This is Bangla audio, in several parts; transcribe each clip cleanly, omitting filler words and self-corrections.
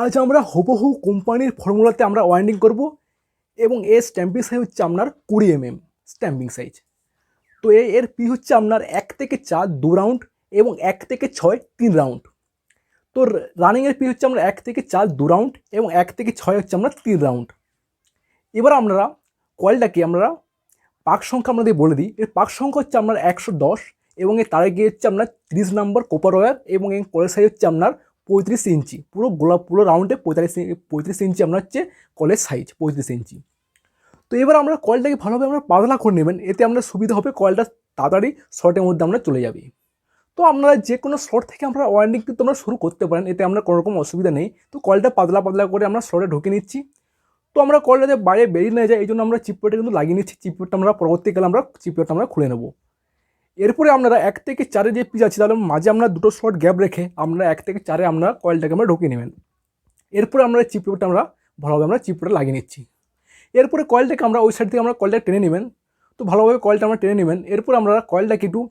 আজ আমরা হুবহু কোম্পানির ফর্মুলাতে আমরা ওয়াইন্ডিং করব এবং এর স্ট্যাম্পিং সাইজ হচ্ছে আপনার 20 mm স্ট্যাম্পিং সাইজ। তো এর পি হচ্ছে আপনার 1 থেকে 4 2 রাউন্ড এবং 1 থেকে 6 3 রাউন্ড। তো রানিংয়ের পি হচ্ছে আমরা 1 থেকে 4 2 রাউন্ড এবং 1 থেকে 6 হচ্ছে আমরা 3 রাউন্ড। এবার আমরা কয়েলটাকে আমরা পাক সংখ্যা আমাদের বলে দিই। এর পাক সংখ্যা হচ্ছে আপনার 110 এবং এর তারে গিয়ে হচ্ছে আপনার 30 নম্বর কপার ওয়্যার এবং এর কয়েল সাইজ হচ্ছে আপনার 35 ইঞ্চি। পুরো রাউন্ডে 35 ইঞ্চি আপনার হচ্ছে কলের সাইজ 35 ইঞ্চি। তো এবার আমরা কয়েলটাকে ভালোভাবে আমরা পাতলা করে নেবেন, এতে আমরা সুবিধা হবে, কয়েলটা তাড়াতাড়ি শর্টের মধ্যে আমরা চলে যাবে। তো আপনারা যে কোনো শর্ট থেকে আমরা ওয়াইন্ডিং কিন্তু আমরা শুরু করতে পারেন, এতে আমরা কোনো রকম অসুবিধা নেই। তো কয়েলটা পাতলা পাতলা করে আমরা শর্টে ঢুকে নিচ্ছি। তো আমরা কয়েলটাতে বাইরে বেরিয়ে নিয়ে যাই, এই জন্য আমরা চিপপেটে কিন্তু লাগিয়ে নিচ্ছি। চিপপেটটা আমরা পরবর্তীকালে আমরা চিপপেটটা আমরা খুলে নেব। এরপরে আপনারা 1 থেকে 4 যে পিস আছে তাহলে মাঝে আমরা দুটো শর্ট গ্যাপ রেখে আমরা 1 থেকে 4 আমরা কয়েলটাকে আমরা ঢুকিয়ে নেবেন। এরপরে আমরা চিপপেটটা আমরা ভালোভাবে আমরা চিপপেটে লাগিয়ে নিচ্ছি। এরপরে কয়েলটাকে আমরা ওই সাইড থেকে আমরা কয়েলটা টেনে নেবেন। তো ভালোভাবে কয়েলটা আমরা টেনে নেবেন। এরপর আমরা কয়েলটাকে একটু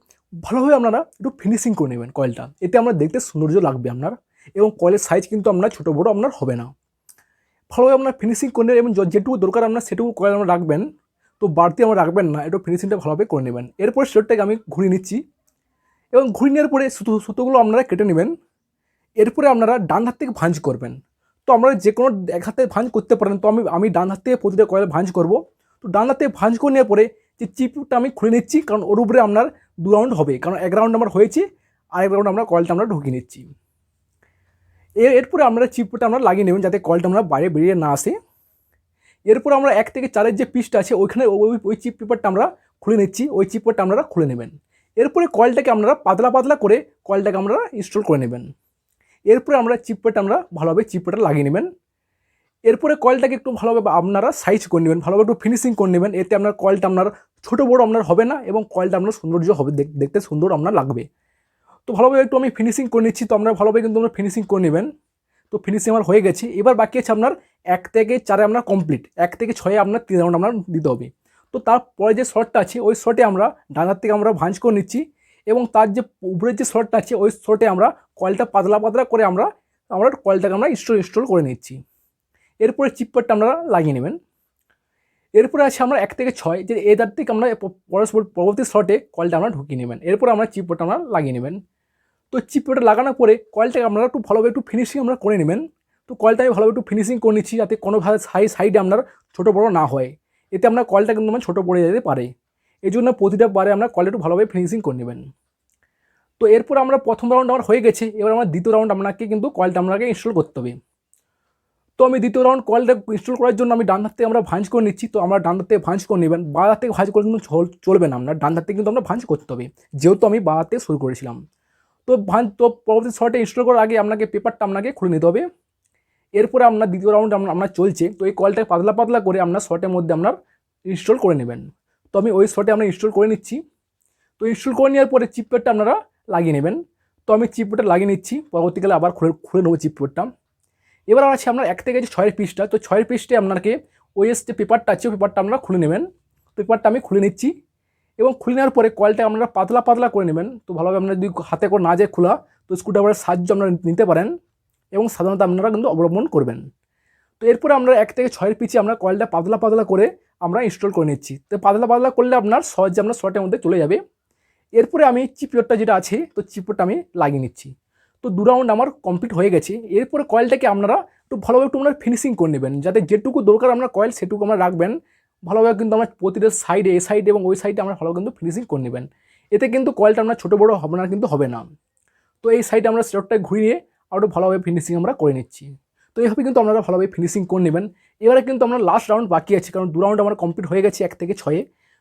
ভালোভাবে আপনারা একটু ফিনিশিং করে নেবেন কয়েলটা, এতে আমরা দেখতে সৌন্দর্য লাগবে আপনার, এবং কয়েলের সাইজ কিন্তু আপনার ছোটো বড়ো আপনার হবে না। ভালোভাবে আপনার ফিনিশিং করে নেবেন এবং যেটুকু দরকার আপনার সেটুকু কয়েল আমরা রাখবেন। তো বাড়তি আমরা রাখবেন না, একটু ফিনিশিংটা ভালোভাবে করে নেবেন। এরপর সেটটাকে আমি ঘুরিয়ে নিচ্ছি এবং ঘুরিয়ে নেওয়ার পরে সুতোগুলো আপনারা কেটে নেবেন। এরপরে আপনারা ডান হাত থেকে ভাঁজ করবেন। তো আমরা যে কোনো এক হাতে ভাঁজ করতে পারেন। তো আমি ডান হাত থেকে প্রতিটা কয়েল ভাঁজ করব। তো ডান হাতে ভাঁজ করে নেওয়ার পরে যে চিপটা আমি খুলে নিচ্ছি, কারণ ওর উপরে আপনার 2 রাউন্ড হবে, কারণ 1 রাউন্ড আমার হয়েছে, আরেক রাউন্ড আমরা কয়েলটা আমরা ঢুকিয়ে নিচ্ছি। এরপরে আমরা চিপটা আমরা লাগিয়ে নেবেন যাতে কয়েলটা আমরা বাইরে বেরিয়ে না আসে। এরপর আমরা 1 থেকে 4 যে পিসটা আছে ওইখানে ওই চিপ পেপারটা আমরা খুলে নিচ্ছি, ওই চিপ পেপারটা আপনারা খুলে নেবেন। এরপরে কয়েলটাকে আপনারা পাতলা পাতলা করে কয়েলটাকে আপনারা ইনস্টল করে নেবেন। এরপরে আমরা চিপপেট আমরা ভালোভাবে চিপপেটটা লাগিয়ে নেবেন। এরপরে কয়েলটাকে একটু ভালোভাবে আপনারা সাইজ করে নেবেন, ভালোভাবে একটু ফিনিশিং করে নেবেন, এতে আপনার কয়েলটা আপনার ছোটো বড়ো আপনার হবে না এবং কয়েলটা আপনার সৌন্দর্য হবে, দেখতে সুন্দর আপনার লাগবে। তো ভালোভাবে একটু আমি ফিনিশিং করে নিচ্ছি। তো আপনারা ভালোভাবে কিন্তু আপনারা ফিনিশিং করে নেবেন। তো ফিনিশিং আমার হয়ে গেছে। এবার বাকি আছে আপনার 1 থেকে 4 আপনার কমপ্লিট, 1 থেকে 6 আপনার 3 রাউন্ড আপনার দিতে হবে। তো তারপরে যে শর্টটা আছে ওই শর্টে আমরা ডান হাত থেকে আমরা ভাঁজ করে নিচ্ছি এবং তার যে উপরের যে শর্টটা আছে ওই শর্টে আমরা কয়েলটা পাতলা পাতলা করে আমরা কয়েলটাকে আমরা ইনস্টল করে নিচ্ছি। এরপরে চিপপেটটা আপনারা লাগিয়ে নেবেন। এরপরে আছে আমরা 1 থেকে 6 যে এদার থেকে আমরা পরবর্তী শর্টে কয়েলটা আমরা ঢুকিয়ে নেবেন। এরপরে আমরা চিপপেটটা আমরা লাগিয়ে নেবেন। তো চিপপেটটা লাগানোর পরে কয়েলটাকে আপনারা একটু ভালোভাবে একটু ফিনিশিং আমরা করে নেবেন। তো কয়েলটা আমি ভালোভাবে একটু ফিনিশিং করে নিচ্ছি যাতে কোনোভাবে সাইডে আপনার ছোটো বড়ো না হয়, এতে আপনার কয়েলটা কিন্তু আমার ছোটো পড়ে যেতে পারে। এই জন্য প্রতিটা বারে আমরা কয়েলটা একটু ভালোভাবে ফিনিশিং করে নেবেন। তো এরপর আমরা প্রথম রাউন্ড আমার হয়ে গেছে। এবার আমার দ্বিতীয় রাউন্ড আপনাকে কিন্তু কয়েলটা আপনাকে ইনস্টল করতে হবে। তো আমি দ্বিতীয় রাউন্ড কয়েলটা ইনস্টল করার জন্য আমি ডান হাত থেকে আমরা ভাঁজ করে নিচ্ছি। তো আমরা ডান হাত থেকে ভাঁজ করে নেবেন, বাঁ হাত থেকে ভাঁজ করে কিন্তু চলবে না, আপনার ডান হাত থেকে কিন্তু আমরা ভাঁজ করতে হবে, যেহেতু আমি বাঁ হাত থেকে শুরু করেছিলাম। তো পরবর্তী শর্টে ইনস্টল করার আগে আপনাকে পেপারটা আপনাকে খুলে নিতে হবে। এরপরে আপনার দ্বিতীয় রাউন্ড আপনার চলছে। তো এই কয়েলটা পাতলা পাতলা করে আপনার শর্টের মধ্যে আপনার ইনস্টল করে নেবেন। তো আমি ওই শর্টে আমরা ইনস্টল করে নিচ্ছি। তো ইনস্টল করে নেওয়ার পরে চিপপেটটা আপনারা লাগিয়ে নেবেন। তো আমি চিপপেটটা লাগিয়ে নিচ্ছি, পরবর্তীকালে আবার খুলে নেবো চিপপেটটা। এবার আছে আপনার 1 থেকে 6 পিসটা। তো 6 পিসটে আপনাকে ওই যে পেপারটা আছে ওই পেপারটা আপনারা খুলে নেবেন। পেপারটা আমি খুলে নিচ্ছি এবং খুলে নেওয়ার পরে কয়েলটা আপনারা পাতলা পাতলা করে নেবেন। তো ভালোভাবে আপনারা যদি হাতে করে না যায় খোলা, তো স্ক্রুড্রাইভারের সাহায্য আপনারা নিতে পারেন এবং সাধারণত আপনারা কিন্তু অবলম্বন করবেন। তো এরপরে আমরা 1 থেকে 6 পিসে আমরা কয়েলটা পাতলা পাতলা করে আমরা ইনস্টল করে নিচ্ছি। তো পাতলা পাতলা করলে আপনার সহজে আপনার শর্টের মধ্যে চলে যাবে। এরপরে আমি চিপপেটটা যেটা আছে তো চিপপেটটা আমি লাগিয়ে নিচ্ছি। তো 2 রাউন্ড আমার কমপ্লিট হয়ে গেছে। এরপরে কয়েলটাকে আপনারা একটু ভালোভাবে একটু আপনারা ফিনিশিং করে নেবেন, যাতে যেটুকু দরকার আপনার কয়েল সেটুকু আমরা রাখবেন। ভালোভাবে কিন্তু আমরা প্রতিটা সাইডে এই সাইডে এবং ওই সাইডে আমরা ভালোভাবে কিন্তু ফিনিশিং করে নেবেন, এতে কিন্তু কয়েলটা আপনার ছোটো বড়ো হবে না, কিন্তু হবে না। তো এই সাইডে আমরা সেটটা ঘুরিয়ে আর একটু ভালোভাবে ফিনিশিং আমরা করে নিচ্ছি। তো এইভাবে কিন্তু আপনারা ভালোভাবে ফিনিশিং করে নেবেন। এবারে কিন্তু আমরা লাস্ট রাউন্ড বাকি আছে, কারণ 2 রাউন্ড আমার কমপ্লিট হয়ে গেছে 1 থেকে 6।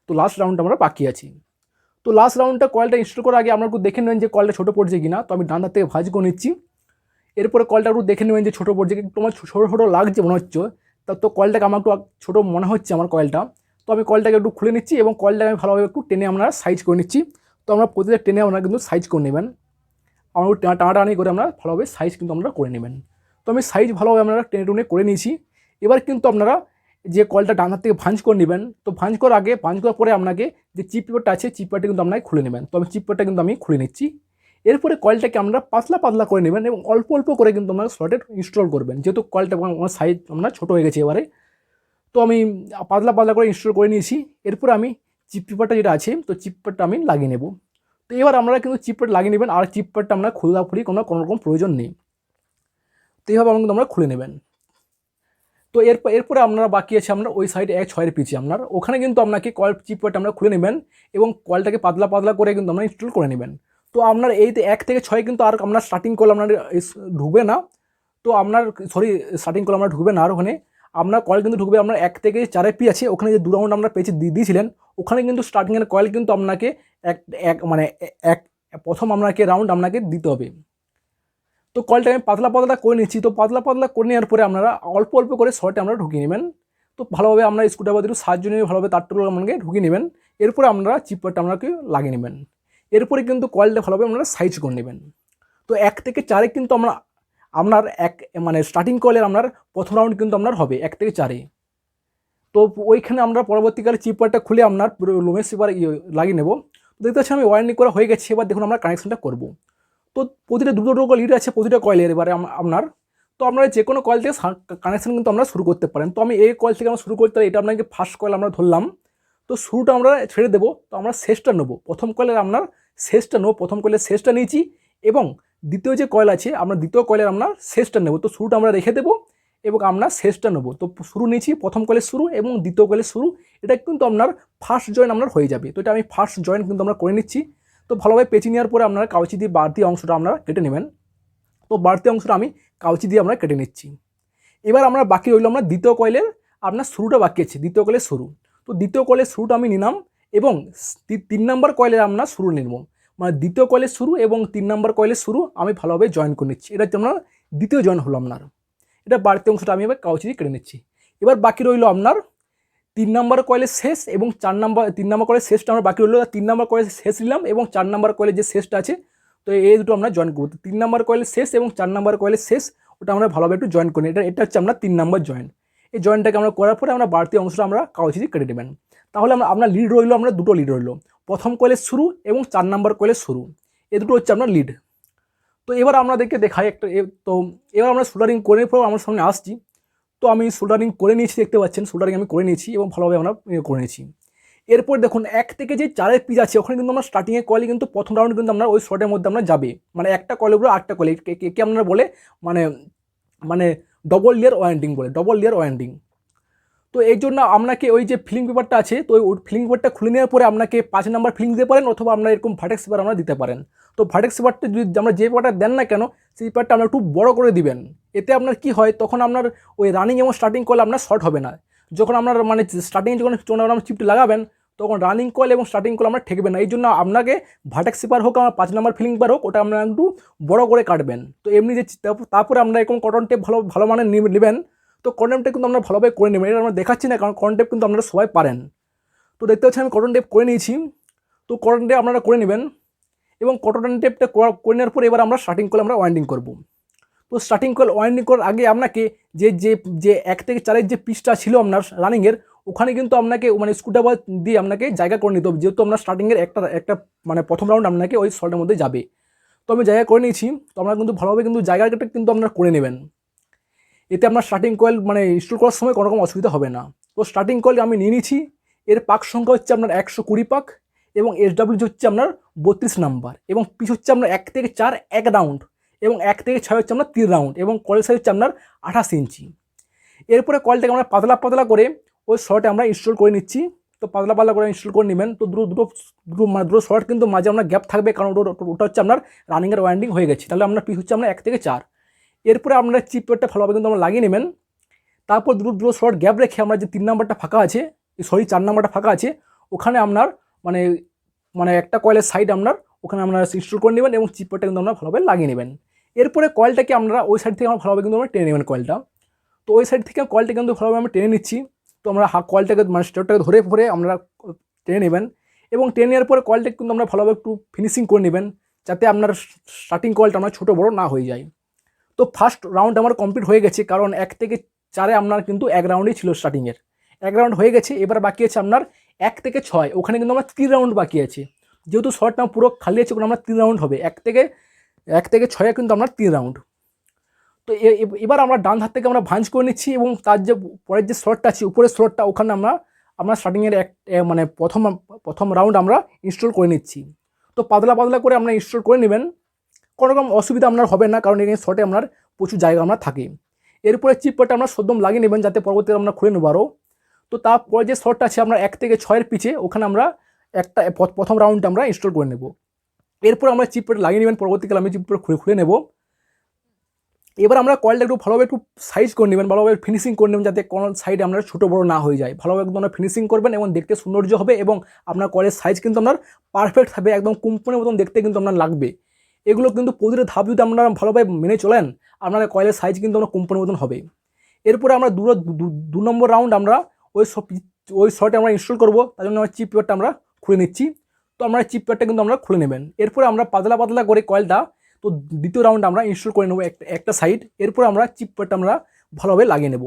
তো লাস্ট রাউন্ড আমরা বাকি আছি। তো লাস্ট রাউন্ডটা কয়েলটা ইনস্টল করার আগে আপনারা একটু দেখে নেবেন যে কয়েলটা ছোটো পড়ছে কিনা। তো আমি ডান হাত থেকে ভাঁজ করে নিচ্ছি। এরপরে কয়েলটা একটু দেখে নেবেন যে ছোটো পড়ছে, একটু আমার ছোটো ছোটো লাগছে মনে হচ্ছে, তো কয়েলটাকে আমার একটু ছোটো মনে হচ্ছে আমার কয়েলটা। তো আমি কয়েলটাকে একটু খুলে নিচ্ছি এবং কয়েলটাকে আমি ভালোভাবে একটু টেনে আমরা সাইজ করে নিচ্ছি। তো আমরা প্রতিটা টেনে আপনারা কিন্তু সাইজ করে নেবেন, আমরা টানাটানি করে আমরা ভালোভাবে সাইজ কিন্তু আপনারা করে নেবেন। তো আমি সাইজ ভালোভাবে আপনারা টেনে টুনে করে নিয়েছি। এবার কিন্তু আপনারা যে কয়েলটা ডান হাত থেকে ভাঁজ করে নেবেন। তো ভাঁজ করার আগে, ভাঁজ করার পরে আপনাকে যে চিপ পেপারটা আছে চিপ পেপারটা কিন্তু আপনাকে খুলে নেবেন। তো আমি চিপ পেপারটা কিন্তু আমি খুলে নিচ্ছি এরপরে কয়েলটাকে আমরা পাতলা পাতলা করে নেবেন এবং অল্প অল্প করে কিন্তু আমরা স্লটে ইনস্টল করবেন, যেহেতু কয়েলটা আমার সাইজ আমরা ছোটো হয়ে গেছে এবারে। তো আমি পাতলা পাতলা করে ইনস্টল করে নিয়েছি। এরপরে আমি চিপ পেপারটা যেটা আছে, তো চিপ পেপারটা আমি লাগিয়ে নেব। তো এবার আপনারা কিন্তু চিপ পেপার লাগিয়ে নেবেন, আর চিপ পেপারটা আমরা খোলাখুলি কোনো রকম প্রয়োজন নেই। তো এইভাবে আমরা কিন্তু খুলে নেবেন। তো এরপরে আপনারা বাকি আছে আমরা ওই সাইডে 6-এর পিছিয়ে আপনার ওখানে কিন্তু আপনাকে কয়েল চিপ পেপারটা আমরা খুলে নেবেন এবং কয়েলটাকে পাতলা পাতলা করে কিন্তু আমরা ইনস্টল করে নেবেন। তো আপনার এই 1 থেকে 6 কিন্তু আর আপনার স্টার্টিং কল আপনার ঢুকবে না। তো আপনার স্টার্টিং কল আপনার ঢুকবে না, আর ওখানে আপনার কয়েল কিন্তু ঢুকবে আপনার 1 থেকে 4-এর পি আছে, ওখানে যে 2 রাউন্ড আমরা পেয়েছি দিয়েছিলেন, ওখানে কিন্তু স্টার্টিংয়ের কয়েল কিন্তু আপনাকে প্রথম আপনাকে রাউন্ড আপনাকে দিতে হবে। তো কয়েলটা আমি পাতলা পাতলা করে নিচ্ছি। তো পাতলা পাতলা করে নেওয়ার পরে আপনারা অল্প অল্প করে শর্টে আমরা ঢুকিয়ে নেবেন। তো ভালোভাবে আমরা স্ক্রুড্রাইভার দিয়ে সাহায্য নিয়ে ভালোভাবে তারটুকু আপনাকে ঢুকিয়ে নেবেন। এরপরে আপনারা চিপটা আপনাকে লাগিয়ে নেবেন। এরপরে কিন্তু কয়েলটা ভালোভাবে আপনারা সাইজ করে নেবেন। তো 1 থেকে 4-এ কিন্তু আপনার স্টার্টিং কয়েলের আপনার প্রথম রাউন্ড কিন্তু আপনার হবে 1 থেকে 4-এ। তো ওইখানে আমরা পরবর্তীকালে চিপটা খুলে আপনার লোমের সিপার লাগিয়ে নেব। দেখতে পাচ্ছি আমি ওয়ারিং করা হয়ে গেছে। এবার দেখুন আমরা কানেকশনটা করবো। তো প্রতিটা দুটো লিড আছে প্রতিটা কয়েলের। এবারে আপনার তো আপনারা যে কোনো কয়েল থেকে কানেকশন কিন্তু আমরা শুরু করতে পারেন। তো আমি এই কয়েল থেকে আমরা শুরু করতে পারি, এটা আপনাকে ফার্স্ট কয়েল আমরা ধরলাম। তো শুরুটা আমরা ছেড়ে দেবো। তো আমরা শেষটা নেবো, প্রথম কয়েলের আপনার শেষটা নেবো। প্রথম কয়েলের শেষটা নিয়েছি এবং দ্বিতীয় যে কয়েল আছে আমরা দ্বিতীয় কয়েলের আমরা শেষটা নেবো। তো শুরুটা আমরা রেখে দেবো এবং আমরা শেষটা নেবো। তো শুরু নিয়েছি, প্রথম কয়েলের শুরু এবং দ্বিতীয় কয়েলের শুরু, এটা কিন্তু আপনার ফার্স্ট জয়েন আপনার হয়ে যাবে। তো এটা আমি ফার্স্ট জয়েন কিন্তু আমরা করে নিচ্ছি। তো ভালোভাবে পেঁচিয়ে নেওয়ার পরে আপনারা কাউচি দিয়ে বাড়তি অংশটা আপনারা কেটে নেবেন। তো বাড়তি অংশটা আমি কাউচি দিয়ে আমরা কেটে নিচ্ছি। এবার আমরা বাকি রইল আমরা দ্বিতীয় কয়েলের আপনার শুরুটা বাকি আছে, দ্বিতীয় কয়েলের শুরু। তো দ্বিতীয় কয়েলের শুরুটা আমি নিলাম এবং 3 নম্বর কয়েলের আমরা শুরু নেব। দ্বিতীয় কয়েলের শুরু এবং 3 নম্বর কয়েলের শুরু আমি ভালোভাবে জয়েন করে নিচ্ছি। এটা আপনার দ্বিতীয় জয়েন হলো আপনার। এটা বাড়তি অংশটা আমি এবার কাউচি দিয়ে কেটে নিচ্ছি। এবার বাকি রইল আপনার 3 নম্বর কয়েলের শেষ এবং 3 নম্বর কয়েলের শেষটা আমরা বাকি রইল। 3 নম্বর কয়েলের শেষ নিলাম এবং 4 নম্বর কয়েলের যে শেষটা আছে, তো এই দুটো আমরা জয়েন করবো। 3 নম্বর কয়েলের শেষ এবং 4 নম্বর কয়েলের শেষ, ওটা আমরা ভালোভাবে একটু জয়েন করি। এটা হচ্ছে আমরা 3 নম্বর জয়েন। এই জয়েনটাকে আমরা করার পরে আমরা বাড়তি অংশটা আমরা কাউচি দিয়ে কেটে নেবেন। তাহলে আপনার লিড রইল, আমরা দুটো লিড রইল, প্রথম কয়েলের শুরু এবং 4 নম্বর কয়েলের শুরু, এই দুটো হচ্ছে আপনার লিড। তো এবার আপনাদেরকে দেখাই একটা। তো এবার আমরা সোল্ডারিং করে পর আমার সামনে আসছি। তো আমি সোল্ডারিং করে নিয়েছি, দেখতে পাচ্ছেন সোল্ডারিং আমি করে নিয়েছি এবং ভালোভাবে আমরা করে নিয়েছি। এরপর দেখুন 1 থেকে যে 4-এর পিস আছে, ওখানে কিন্তু আমরা স্টার্টিংয়ে কয়েল কিন্তু প্রথম রাউন্ড কিন্তু আমরা ওই শর্টের মধ্যে আমরা যাবে, একটা কয়েলের উপরে 8টা কয়েল, কে আপনারা বলে মানে ডবল লেয়ার ওয়াইন্ডিং বলে, ডবল লেয়ার ওয়াইন্ডিং। তো এই জন্য আপনাকে ওই যে ফিলিং পেপারটা আছে, তো ওই ফিলিং পেপারটা খুলে নেওয়ার পরে আপনাকে 5 নম্বর ফিলিং দিতে পারেন, অথবা আপনারা এরকম ভার্টেক্স পেপার আমরা দিতে পারেন। তো ভার্টেক্স পেপারটা যদি আমরা যে পেপারটা দেন না কেন, সেই পেপারটা আপনার একটু বড় করে দিবেন। এতে আপনার কি হয়, তখন আপনার ওই রানিং এবং স্টার্টিং কয়েল আপনার শর্ট হবে না। যখন আপনার স্টার্টিং যখন আপনার চিপটি লাগাবেন, তখন রানিং কয়েল এবং স্টার্টিং কয়েল আমরা ঠেকবে না। এই জন্য আপনাকে ভার্টেক্স পেপার হোক, আমার 5 নম্বর ফিলিং পেপার হোক, ওটা আপনারা একটু বড় করে কাটবেন। তো এমনি যে তারপরে আমরা এরকম কটন টেপ ভালো মানের নেবেন। তো কটন টেপ কিন্তু আমরা ভালোভাবে করে নেবেন। এটা আমরা দেখাচ্ছি না, কারণ কটন টেপ কিন্তু আপনারা সবাই পারেন। তো দেখতে পাচ্ছেন আমি কটন টেপ করে নিয়েছি। তো কটন টেপ আপনারা করে নেবেন এবং কটন টেপটা করে নেওয়ার পরে এবার আমরা স্টার্টিং কয়েল আমরা ওয়াইন্ডিং করব। তো স্টার্টিং কয়েল ওয়াইন্ডিং করার আগে আপনাকে যে 1 থেকে 4-এর যে পিসটা ছিল আপনার রানিংয়ের, ওখানে কিন্তু আপনাকে স্ক্রুড্রাইভার দিয়ে আপনাকে জায়গা করে নিতে হবে, যেহেতু আপনার স্টার্টিংয়ের একটা প্রথম রাউন্ড আপনাকে ওই শর্টের মধ্যে যাবে। তো আমি জায়গা করে নিয়েছি। তো আপনারা কিন্তু ভালোভাবে কিন্তু জায়গাটা কিন্তু আপনারা করে নেবেন। এতে আপনার স্টার্টিং কয়েল ইনস্টল করার সময় কোনো রকম অসুবিধা হবে না। তো স্টার্টিং কয়েল আমি নিয়ে নিয়েছি। এর পাক সংখ্যা হচ্ছে আপনার 120 পাক এবং SW হচ্ছে আপনার 32 নাম্বার এবং পিস হচ্ছে আপনার 1 থেকে 4 1 রাউন্ড এবং 1 থেকে 6 হচ্ছে আপনার 3 রাউন্ড এবং কয়েল সাইজ হচ্ছে আপনার 28 ইঞ্চি। এরপরে কয়েলটাকে আমরা পাতলা পাতলা করে ওই শর্টে আমরা ইনস্টল করে নিচ্ছি। তো পাতলা পাতলা করে ইনস্টল করে নেবেন। তো দুটো শর্ট কিন্তু মাঝে আপনার গ্যাপ থাকবে, কারণ ওটা হচ্ছে আপনার রানিংয়ের ওয়াইন্ডিং হয়ে গেছে। তাহলে আপনার পিস হচ্ছে আপনার 1 থেকে 4। এরপরে আপনারা চিপ পেপারটা ভালোভাবে কিন্তু আমরা লাগিয়ে নেবেন। তারপর দুটো শর্ট গ্যাপ রেখে আমরা যে 3 নাম্বারটা ফাঁকা আছে, 4 নাম্বারটা ফাঁকা আছে, ওখানে আপনার একটা কয়েলের সাইড আপনার ওখানে আপনারা ইনস্টল করে নেবেন এবং চিপ পেপারটা কিন্তু আপনারা ভালোভাবে লাগিয়ে নেবেন। এরপরে কয়েলটাকে আপনারা ওই সাইড থেকে আমরা ভালোভাবে কিন্তু আমরা টেনে নেবেন কয়েলটা। তো ওই সাইড থেকে কয়েলটা কিন্তু ভালোভাবে আমরা টেনে নিচ্ছি। তো আমরা কয়েলটাকে স্টেপটাকে ধরে আমরা টেনে নেবেন এবং টেনে নেওয়ার পরে কয়েলটাকে কিন্তু আমরা ভালোভাবে একটু ফিনিশিং করে নেবেন, যাতে আপনার স্টার্টিং কয়েলটা আমরা ছোটো বড়ো না হয়ে যায়। তো ফার্স্ট রাউন্ড আমার কমপ্লিট হয়ে গেছে, কারণ 1 থেকে 4-এ আপনার কিন্তু 1 রাউন্ডই ছিল স্টার্টিংয়ের, 1 রাউন্ড হয়ে গেছে। এবার বাকি আছে আপনার 1 থেকে 6, ওখানে কিন্তু আমার 3 রাউন্ড বাকি আছে। যেহেতু শর্টটা পুরো খালি আছে, ওখানে আমরা 3 রাউন্ড হবে। 1 থেকে 1 থেকে 6 কিন্তু আপনার 3 রাউন্ড। তো এবার আমরা ডান হাত থেকে আমরা ভাঁজ করে নিচ্ছি এবং তার যে পরের যে স্লটটা আছে উপরের স্লটটা ওখানে আমরা স্টার্টিংয়ের মানে প্রথম রাউন্ড আমরা ইনস্টল করে নিচ্ছি। তো পাতলা পাতলা করে আপনারা ইনস্টল করে নেবেন, কোনো রকম অসুবিধা আপনার হবে না, কারণ এখানে শর্টে আপনার প্রচুর জায়গা আমরা থাকে। এরপরে চিপটা আমরা সদ্যম লাগিয়ে নেবেন যাতে পরবর্তীতে আমরা খুলে নেব আরও। তো তারপরে যে শর্টটা আছে আমরা 1 থেকে 6 পিছে ওখানে আমরা প্রথম রাউন্ডটা আমরা ইনস্টল করে নেব। এরপর আমরা চিপটা লাগিয়ে নেবেন, পরবর্তীকালে আমি চিপটা খুলে নেব। এবার আমরা কয়েলটা একটু ভালোভাবে একটু সাইজ করে নেবেন, ভালোভাবে ফিনিশিং করে নেবেন যাতে কোনো সাইডে আপনার ছোটো বড়ো না হয়ে যায়। ভালোভাবে একদম আপনার ফিনিশিং করবেন এবং দেখতে সৌন্দর্য হবে এবং আপনার কয়েলের সাইজ কিন্তু আপনার পারফেক্ট হবে, একদম কোম্পানির মতন দেখতে কিন্তু আপনার লাগবে। এগুলো কিন্তু প্রতিটা ধাপ যদি আপনারা ভালোভাবে মেনে চলেন আপনাদের কয়েলের সাইজ কিন্তু আপনার কোম্পানির মতন হবে। এরপরে আমরা 2 নম্বর রাউন্ড আমরা ওই শর্টে আমরা ইনস্টল করবো, তার জন্য আমরা চিপ পেয়ারটা আমরা খুলে নিচ্ছি। তো আমরা চিপ পেয়ারটা কিন্তু আমরা খুলে নেবেন। এরপরে আমরা পাতলা পাতলা করে কয়েলটা তো দ্বিতীয় রাউন্ড আমরা ইনস্টল করে নেবো একটা সাইড। এরপর আমরা চিপ পেয়ারটা আমরা ভালোভাবে লাগিয়ে নেব।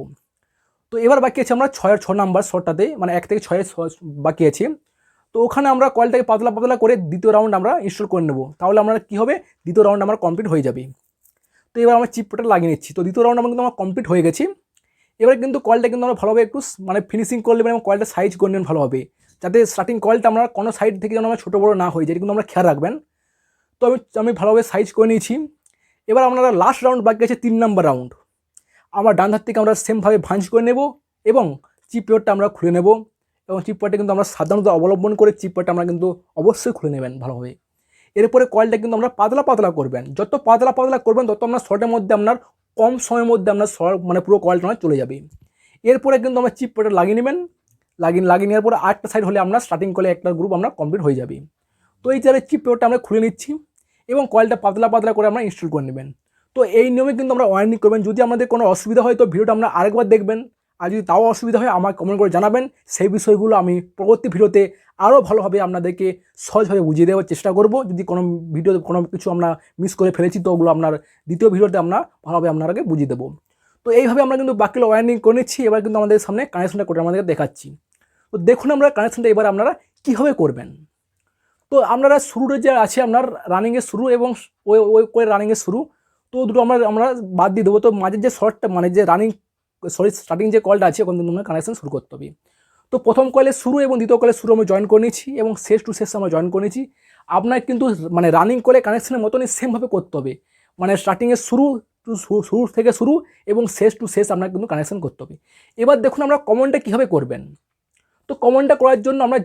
তো এবার বাকি আছে আমরা 6 নাম্বার শর্টটাতে, মানে 1 থেকে 6 বাকি আছে। তো ওখানে আমরা কয়েলটাকে পাতলা পাতলা করে দ্বিতীয় রাউন্ড আমরা ইনস্টল করে নেব, তাহলে আমরা কী হবে, দ্বিতীয় রাউন্ড আমার কমপ্লিট হয়ে যাবে। তো এবার আমরা চিপ পেয়ারটা লাগিয়ে নিচ্ছি। তো দ্বিতীয় রাউন্ড কিন্তু আমার কমপ্লিট হয়ে গেছি। এবার কিন্তু কয়েলটা কিন্তু আমরা ভালোভাবে একটু মানে ফিনিশিং করে নেবেন এবং কয়েলটা সাইজ করে নেবেন ভালোভাবে, যাতে স্টার্টিং কয়েলটা আমরা কোনো সাইড থেকে যেন আমরা ছোটো বড়ো না হয়ে যায়, কিন্তু আমরা খেয়াল রাখবেন। তো আমি ভালোভাবে সাইজ করে নিয়েছি। এবার আমরা লাস্ট রাউন্ড বাকি আছে 3 নম্বর রাউন্ড। আমরা ডান হাত থেকে আমরা সেমভাবে ভাঁজ করে নেব এবং চিপ পেয়ারটা আমরা খুলে নেব এবং চিপ পেয়ারটা কিন্তু আমরা সাধারণত অবলম্বন করে চিপ পেয়ারটা আমরা কিন্তু অবশ্যই খুলে নেবেন ভালোভাবে। এরপরে কয়েলটা কিন্তু আমরা পাতলা পাতলা করবেন, যত পাতলা পাতলা করবেন তত আপনার শর্টের মধ্যে আপনার কম সময়ের মধ্যে আপনার মানে পুরো কয়েলটা চলে যাবে। এরপরে কিন্তু আমরা চিপ পেয়ারটা লাগিয়ে নেবেন, লাগিয়ে নেওয়ার পরে আরেকটা সাইড হলে আমরা স্টার্টিং করে একটা গ্রুপ আমরা কমপ্লিট হয়ে যাবে। তো এই যে চিপ পেয়ারটা আমরা খুলে নিচ্ছি এবং কয়েলটা পাতলা পাতলা করে আমরা ইনস্টল করে নেবেন। তো এই নিয়মে কিন্তু আমরা ওয়ারেন্টি করবেন। যদি আমাদের কোনো অসুবিধা হয় তো ভিডিওটা আমরা আরেকবার দেখবেন, আর যদি তাও অসুবিধা হয় আমাকে কমেন্ট করে জানাবেন। সেই বিষয়গুলো আমি পরবর্তী ভিডিওতে আরও ভালোভাবে আপনাদেরকে সহজভাবে বুঝিয়ে দেওয়ার চেষ্টা করব। যদি কোনো ভিডিওতে কোনো কিছু আমরা মিস করে ফেলেছি তো ওগুলো আপনার দ্বিতীয় ভিডিওতে আমরা ভালোভাবে আপনাকে বুঝিয়ে দেবো। তো এইভাবে আমরা কিন্তু বাকিগুলো ওয়ারেন্টিং করে নিচ্ছি। এবার কিন্তু আমাদের সামনে কানেকশনটা করে আমাদেরকে দেখাচ্ছি। তো দেখুন আমরা কানেকশনটা এবার আপনারা কীভাবে করবেন। তো আপনারা শুরুতে যে আছে আপনার রানিংয়ের শুরু এবং ওই রানিংয়ের শুরু, তো দুটো আমরা বাদ দিয়ে দেবো। তো মাঝের যে শর্টটা মানে যে স্টার্টিং যে কলটা আছে ওখান থেকে আমরা কানেকশন শুরু করতে হবে। তো প্রথম কয়েলের শুরু এবং দ্বিতীয় কয়েলের শুরু আমরা জয়েন করে নিয়েছি এবং শেষ টু শেষ আমরা জয়েন করে নিয়েছি। আপনার কিন্তু মানে রানিং কলে কানেকশনের মতনই সেমভাবে করতে হবে, মানে স্টার্টিংয়ের শুরু থেকে শুরু এবং শেষ টু শেষ আপনার কিন্তু কানেকশন করতে হবে। এবার দেখুন আমরা কমনটা কীভাবে করবেন। তো কমনটা করার জন্য আমরা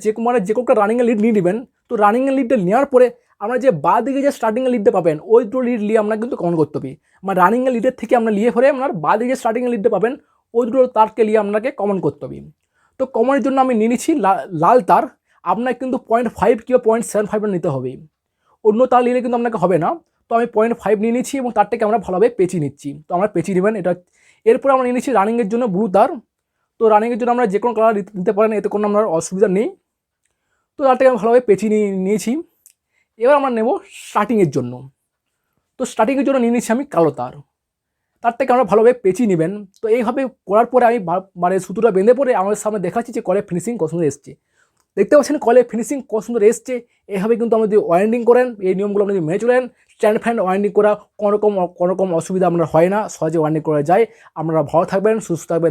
যে কোনো রানিংয়ের লিড নিয়ে নেবেন। তো রানিংয়ের লিডটা নেওয়ার পরে আমরা যে বাঁ দিকে যে স্টার্টিংয়ের লিডটা পাবেন ওই দুটো লিড নিয়ে আমরা কিন্তু কমন করতে হবে। মানে রানিংয়ের লিডের থেকে আমরা নিয়ে পরে আপনার বাঁ দিকে স্টার্টিংয়ের লিডটা পাবেন ওই দুটো তারকে নিয়ে আপনাকে কমন করতে হবে। তো কমনের জন্য আমি নিয়ে নিচ্ছি লাল তার। আপনার কিন্তু 0.5 কিংবা 0.75 নিতে হবে, অন্য তার নিলে কিন্তু আপনাকে হবে না। তো আমি 0.5 নিয়ে নিচ্ছি এবং তারটাকে আমরা ভালোভাবে পেঁচিয়ে নিচ্ছি। তো আমরা পেঁচিয়ে নেবেন এটা। এরপর আমরা নিয়ে নিচ্ছি রানিংয়ের জন্য ব্লু তার। তো রানিংয়ের জন্য আমরা যে কোনো কালার নিতে পারেন, এতে কোনো আপনার অসুবিধা নেই। তো তারটাকে আমি ভালোভাবে পেঁচিয়ে নিয়েছি। এবার আমরা নেব স্টার্টিংয়ের জন্য। তো স্টার্টিংয়ের জন্য নিয়ে নিচ্ছি আমি কালো তার থেকে আমরা ভালোভাবে পেঁচিয়ে নেবেন। তো এইভাবে করার পরে আমি মানে সুতোটা বেঁধে পরে আমাদের সামনে দেখাচ্ছি যে কলের ফিনিশিং কত সুন্দর এসছে। দেখতে পাচ্ছেন কলের ফিনিশিং কত সুন্দর এসছে। এইভাবে কিন্তু আমরা যদি ওয়ারেন্টিং করেন, এই নিয়মগুলো আপনি যদি মেনে চলেন, স্ট্যান্ড ফ্যান ওয়ারেন্টিং করা কোনো রকম অসুবিধা আপনার হয় না, সহজে ওয়ারেন্টিং করা যায়। আপনারা ভালো থাকবেন, সুস্থ থাকবেন।